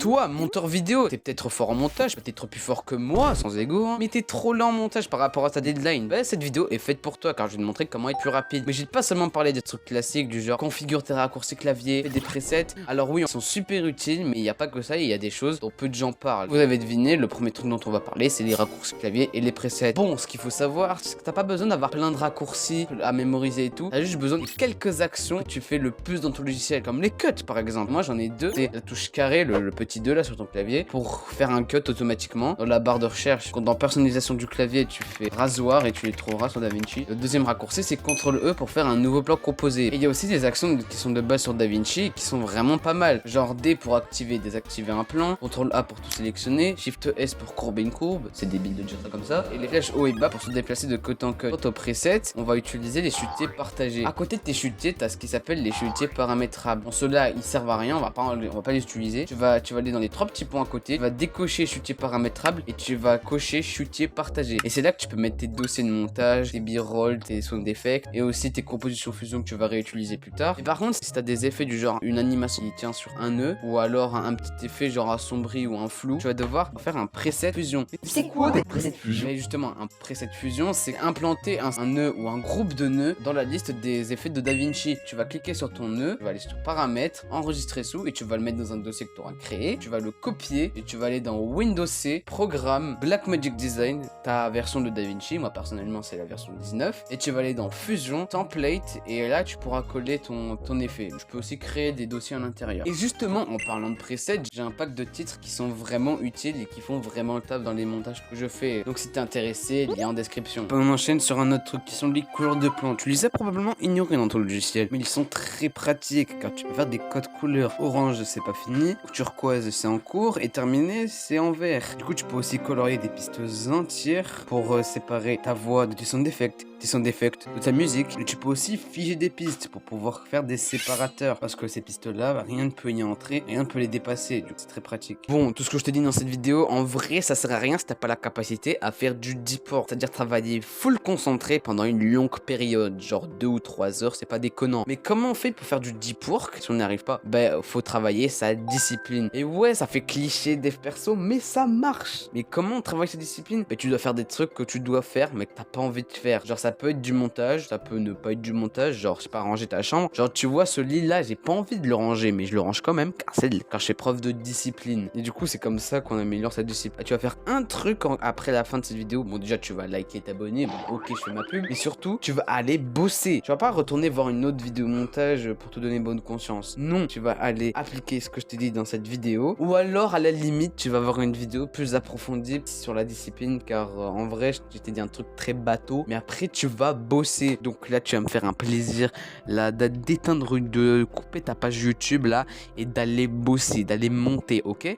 toi, monteur vidéo, t'es peut-être fort en montage, peut-être plus fort que moi, sans ego, hein, mais t'es trop lent en montage par rapport à ta deadline. Bah, cette vidéo est faite pour toi, car je vais te montrer comment être plus rapide. Mais j'ai pas seulement parlé des trucs classiques du genre configure tes raccourcis clavier, fais des presets. Alors oui, ils sont super utiles, mais il n'y a pas que ça, il y a des choses dont peu de gens parlent. Vous avez deviné, le premier truc dont on va parler, c'est les raccourcis clavier et les presets. Bon, ce qu'il faut savoir, c'est que t'as pas besoin d'avoir plein de raccourcis à mémoriser et tout. T'as juste besoin de quelques actions que tu fais le plus dans ton logiciel, comme les cuts par exemple. Moi j'en ai deux, c'est la touche carré, le petit 2 là sur ton clavier, pour faire un cut automatiquement. Dans la barre de recherche, dans personnalisation du clavier, tu fais rasoir et tu les trouveras sur DaVinci. Le deuxième raccourci, c'est CTRL E pour faire un nouveau bloc composé. Et il y a aussi des actions qui sont de base sur DaVinci qui sont vraiment pas mal. Genre D pour activer, désactiver un plan, CTRL A pour tout sélectionner, Shift S pour courber une courbe, c'est débile de dire ça comme ça, et les flèches haut et bas pour se déplacer de côté en côté. Quant au preset, on va utiliser les chutiers partagés. À côté de tes chutiers, t'as ce qui s'appelle les chutiers paramétrables. Bon, ceux-là, ils servent à rien, on va pas les utiliser. Tu vas aller dans les trois petits points à côté, tu vas décocher chutier paramétrable et tu vas cocher chutier partagé. Et c'est là que tu peux mettre tes dossiers de montage, tes b-roll, tes sound effects et aussi tes compositions fusion que tu vas réutiliser plus tard. Et par contre, si t'as des effets du genre une animation qui tient sur un nœud ou alors un petit effet genre assombri ou un flou, tu vas devoir faire un preset fusion. C'est quoi des presets fusion? Mais justement, un preset fusion, c'est implanter un nœud ou un groupe de nœuds dans la liste des effets de DaVinci. Tu vas cliquer sur ton nœud, tu vas aller sur paramètres, enregistrer sous et tu vas le mettre dans un dossier que tu auras créé. Tu vas le copier et tu vas aller dans Windows C, Programme, Blackmagic Design, ta version de DaVinci. Moi personnellement, c'est la version 19. Et tu vas aller dans Fusion, Template et là tu pourras coller ton effet. Tu peux aussi créer des dossiers à l'intérieur. Et justement, en parlant de presets, j'ai un pack de titres qui sont vraiment utiles et qui font vraiment le taf dans les montages que je fais. Donc si t'es intéressé, lien en description. On enchaîne sur un autre truc qui sont les couleurs de plans. Tu les as probablement ignorés dans ton logiciel, mais ils sont très pratiques car tu peux faire des codes couleurs. Orange, c'est pas fini, turquoise, c'est en cours et terminé, c'est en vert. Du coup, tu peux aussi colorier des pistes entières pour séparer ta voix de tes sound effects, de ta musique. Et tu peux aussi figer des pistes pour pouvoir faire des séparateurs parce que ces pistes-là, rien ne peut y entrer, rien ne peut les dépasser. Du coup, c'est très pratique. Bon, tout ce que je te dis dans cette vidéo, en vrai, ça sert à rien si t'as pas la capacité à faire du deep work, c'est-à-dire travailler full concentré pendant une longue période, genre 2 ou 3 heures, c'est pas déconnant. Mais comment on fait pour faire du deep work si on n'y arrive pas? Ben, faut travailler sa discipline. Et ouais, ça fait cliché dev perso, mais ça marche. Mais comment on travaille sa discipline? Ben, tu dois faire des trucs que tu dois faire, mais que t'as pas envie de faire. Genre, ça peut être du montage, ça peut ne pas être du montage, genre, je sais pas, ranger ta chambre. Genre, tu vois, ce lit-là, j'ai pas envie de le ranger, mais je le range quand même, car je fais preuve de discipline. Et du coup, c'est comme ça qu'on améliore sa discipline. Tu vas faire un truc après la fin de cette vidéo. Bon, déjà, tu vas liker, t'abonner. Bon, ok, je fais ma pub. Mais surtout, tu vas aller bosser. Tu vas pas retourner voir une autre vidéo montage pour te donner bonne conscience. Non, tu vas aller appliquer ce que je t'ai dit dans cette vidéo. Ou alors, à la limite, tu vas voir une vidéo plus approfondie sur la discipline. Car en vrai, je t'ai dit un truc très bateau. Mais après, tu vas bosser. Donc là, tu vas me faire un plaisir là d'éteindre, de couper ta page YouTube là et d'aller bosser, d'aller monter, ok?